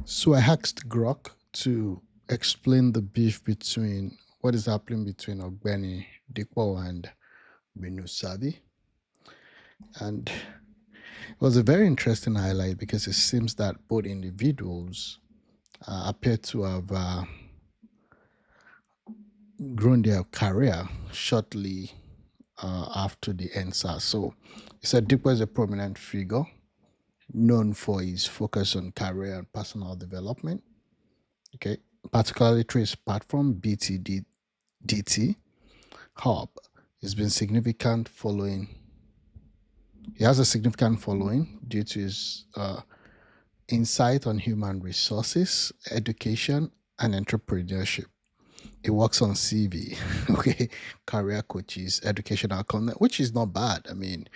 So I asked Grok to explain the beef between what is happening between Ogbeni Dipo and Rinu Sabi. And it was a very interesting highlight because it seems that both individuals appear to have grown their career shortly after the NSAS. So he said Dipo is a prominent figure known for his focus on career and personal development. Okay, particularly through his platform BTDT Hub. He's been significant following. He has a significant following due to his insight on human resources, education, and entrepreneurship. He works on CV, okay, career coaches, educational content, which is not bad. I mean,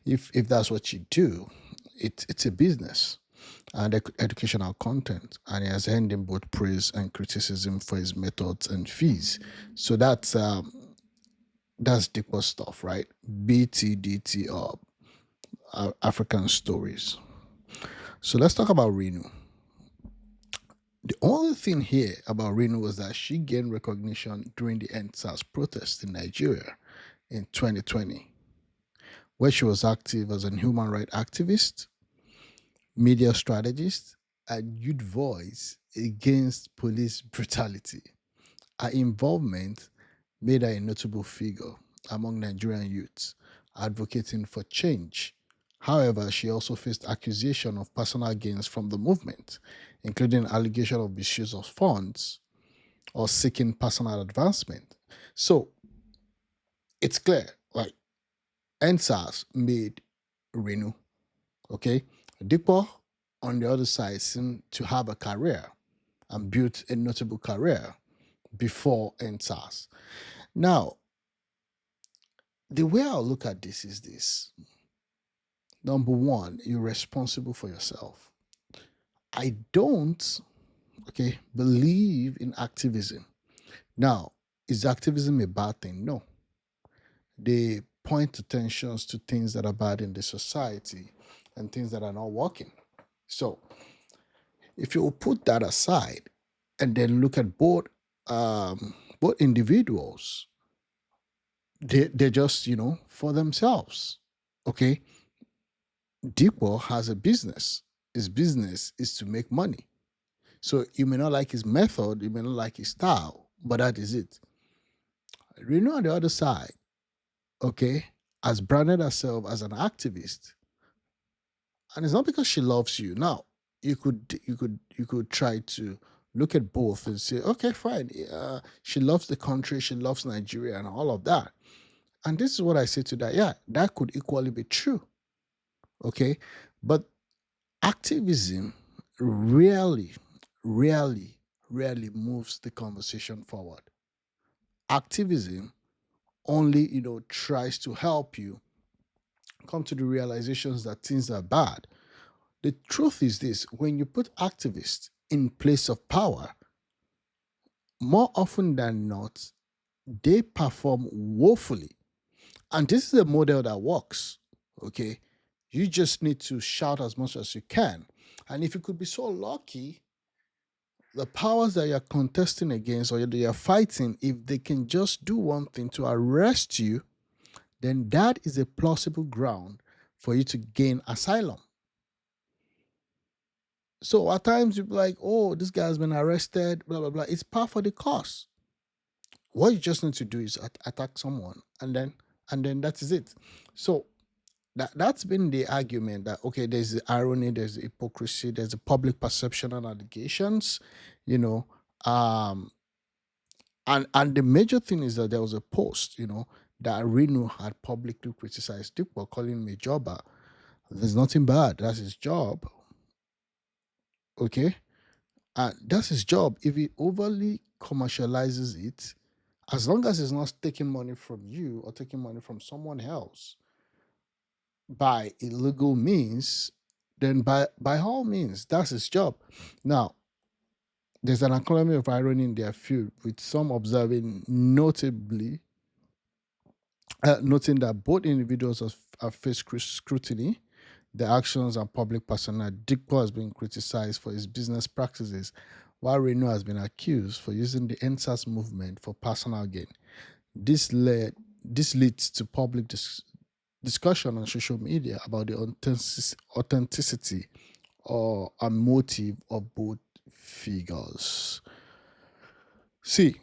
if that's what you do, it's a business and educational content, and he has earned in both praise and criticism for his methods and fees. So that's deeper stuff, right? BTDT Hub, African stories. So let's talk about Rinu. The only thing here about Rinu was that she gained recognition during the NSAS protest in Nigeria in 2020, where she was active as a human rights activist, media strategist, and youth voice against police brutality. Her involvement made her a notable figure among Nigerian youths, advocating for change. However, she also faced accusation of personal gains from the movement, including allegation of misuse of funds or seeking personal advancement. So it's clear, like NSAS made Renu, okay? Dipo, on the other side, seemed to have a career and built a notable career before NSAS. Now, the way I look at this is this. Number one, you're responsible for yourself. I don't, okay, believe in activism. Now, is activism a bad thing? No. They point attentions to things that are bad in the society and things that are not working. So, if you put that aside and then look at both individuals, they're just for themselves. Okay, Deepo has a business. His business is to make money. So you may not like his method, you may not like his style, but that is it. Reno on the other side, okay, has branded herself as an activist, and it's not because she loves you. Now, you could try to look at both and say, okay, fine, she loves the country, she loves Nigeria, and all of that. And this is what I say to that. Yeah, that could equally be true. Okay, but activism rarely, rarely, rarely moves the conversation forward. Activism only, tries to help you come to the realizations that things are bad. The truth is this: when you put activists in place of power, more often than not, they perform woefully. And this is a model that works. Okay. You just need to shout as much as you can. And if you could be so lucky, the powers that you're contesting against or that you're fighting, if they can just do one thing to arrest you, then that is a plausible ground for you to gain asylum. So at times you'll be like, oh, this guy's been arrested, blah, blah, blah. It's par for the course. What you just need to do is attack someone and then that is it. So that's been the argument that okay, there's the irony, there's the hypocrisy, there's the public perception and allegations, you know. Um and the major thing is that there was a post, that Rinu had publicly criticized Dipo, calling him a jobber. There's nothing bad. That's his job. Okay. That's his job. If he overly commercializes it, as long as he's not taking money from you or taking money from someone else by illegal means, then by all means, that's his job. Now, there's an economy of irony in their field, with some observing noting that both individuals have faced scrutiny, the actions and public persona. Dipo has been criticized for his business practices, while Reno has been accused for using the NSAS movement for personal gain. This led this leads to public discussion on social media about the authenticity or a motive of both figures. See,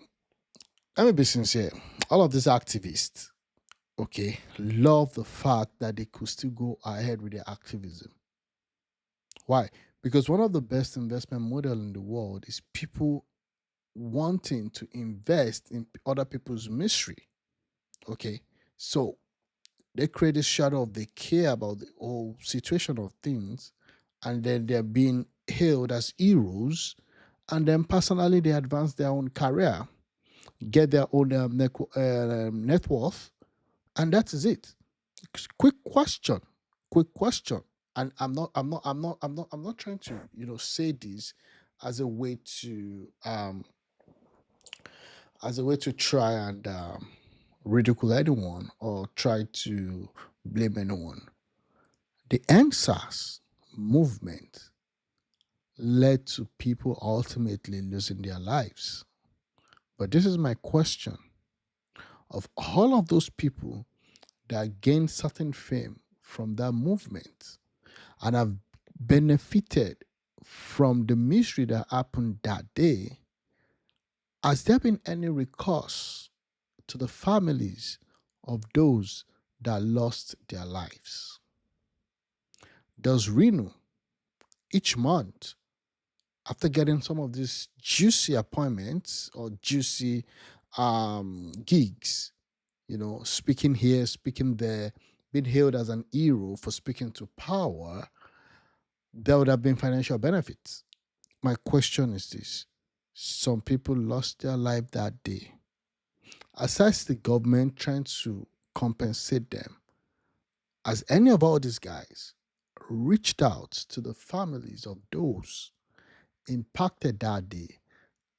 let me be sincere. All of these activists, okay, love the fact that they could still go ahead with their activism. Why? Because one of the best investment model in the world is people wanting to invest in other people's misery. Okay, so they create this shadow of they care about the whole situation of things, and then they're being hailed as heroes, and then personally they advance their own career, get their own net worth, and that is it. Quick question, quick question, and I'm not trying to say this as a way to try and ridicule anyone or try to blame anyone. The NSAS movement led to people ultimately losing their lives. But this is my question: of all of those people that gained certain fame from that movement and have benefited from the misery that happened that day, has there been any recourse to the families of those that lost their lives? Does Reno each month, after getting some of these juicy appointments or juicy gigs, speaking here, speaking there, being hailed as an hero for speaking to power, there would have been financial benefits? My question is this: some people lost their life that day. Aside the government trying to compensate them, has any of all these guys reached out to the families of those impacted that day,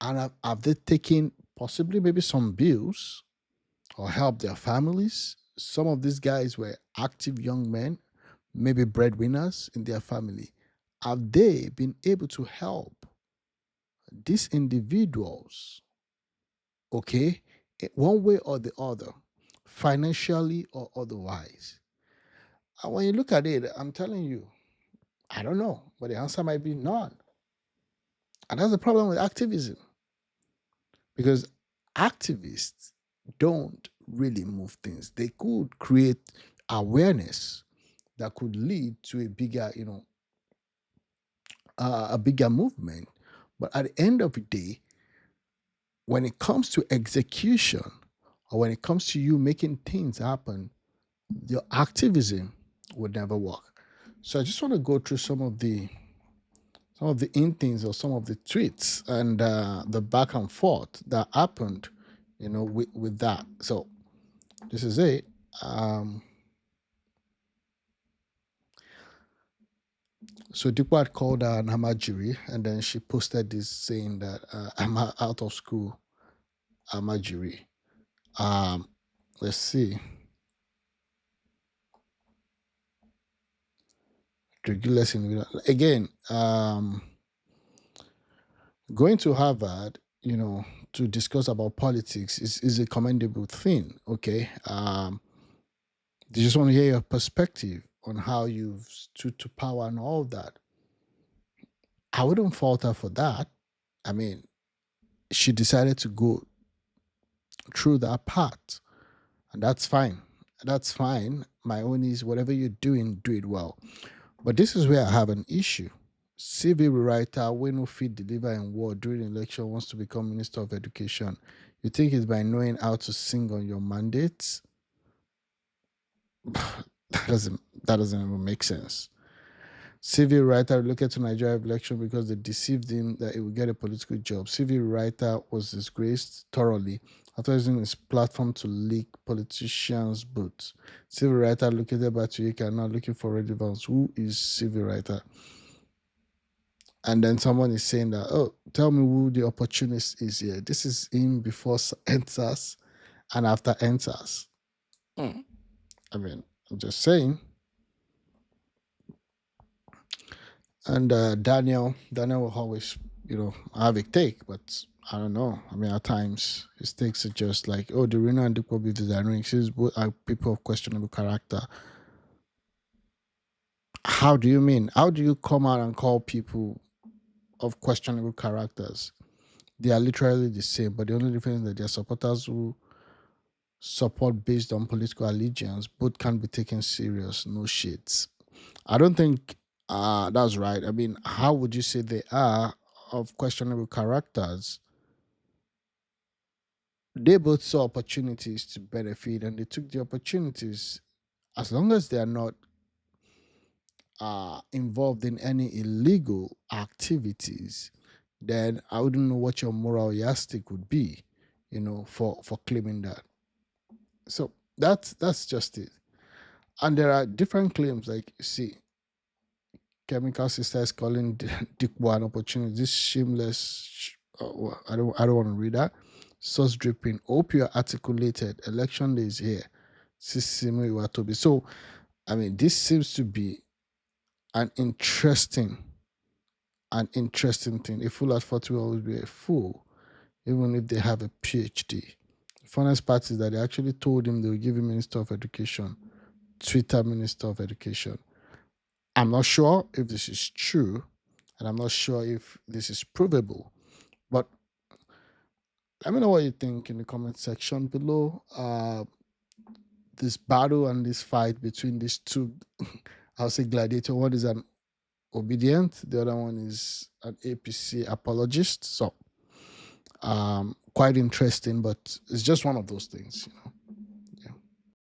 and have they taken possibly maybe some bills or helped their families? Some of these guys were active young men, maybe breadwinners in their family. Have they been able to help these individuals, okay, one way or the other, financially or otherwise? And when you look at it, I'm telling you, I don't know, but the answer might be none. And that's the problem with activism, because activists don't really move things. They could create awareness that could lead to a bigger, a bigger movement. But at the end of the day, when it comes to execution or when it comes to you making things happen, your activism would never work. So I just want to go through some of the in things or some of the tweets and the back and forth that happened, with that. So this is it. So Dipo had called her an Hamajiri, and then she posted this saying that I'm out of school, Hamajiri. Let's see. Regulars in again. Going to Harvard, to discuss about politics is a commendable thing. Okay. They just want to hear your perspective on how you've stood to power and all that. I wouldn't fault her for that. I mean, she decided to go through that path, and that's fine. That's fine. My own is whatever you're doing, do it well. But this is where I have an issue. CV rewriter, when no fit deliver in word during election, wants to become Minister of Education. You think it's by knowing how to sing on your mandates? That doesn't even make sense. CV writer relocated to Nigeria election because they deceived him that he would get a political job. CV writer was disgraced thoroughly after using his platform to leak politicians' votes. CV writer located by Tuyeka now looking for relevance. Who is CV writer? And then someone is saying that, oh, tell me who the opportunist is here. This is him before enters and after enters. I mean, I'm just saying. And Daniel will always, have a take, but I don't know. I mean, at times his takes are just like, oh, the Rinu and Dipo beauty dynamics both are people of questionable character. How do you mean? How do you come out and call people of questionable characters? They are literally the same, but the only difference is that they are supporters who support based on political allegiance. Both can be taken serious. No shits. I don't think that's right. I mean, how would you say they are of questionable characters? They both saw opportunities to benefit and they took the opportunities. As long as they are not involved in any illegal activities, then I wouldn't know what your moral yardstick would be, for claiming that. So that's just it. And there are different claims. Like, see, Chemical Sister is calling Dipo an opportunity. This shameless. Well, I don't want to read that. Source dripping. Hope you are articulated. Election day is here. Sisimo Iwatobi. So, I mean, this seems to be an interesting thing. A fool at 40 will always be a fool, even if they have a PhD. The funniest part is that they actually told him they will give him Minister of Education, Twitter Minister of Education. I'm not sure if this is true, and I'm not sure if this is provable. But let me know what you think in the comment section below. This battle and this fight between these two, I'll say gladiator. One is an obedient, the other one is an APC apologist. So, quite interesting, but it's just one of those things.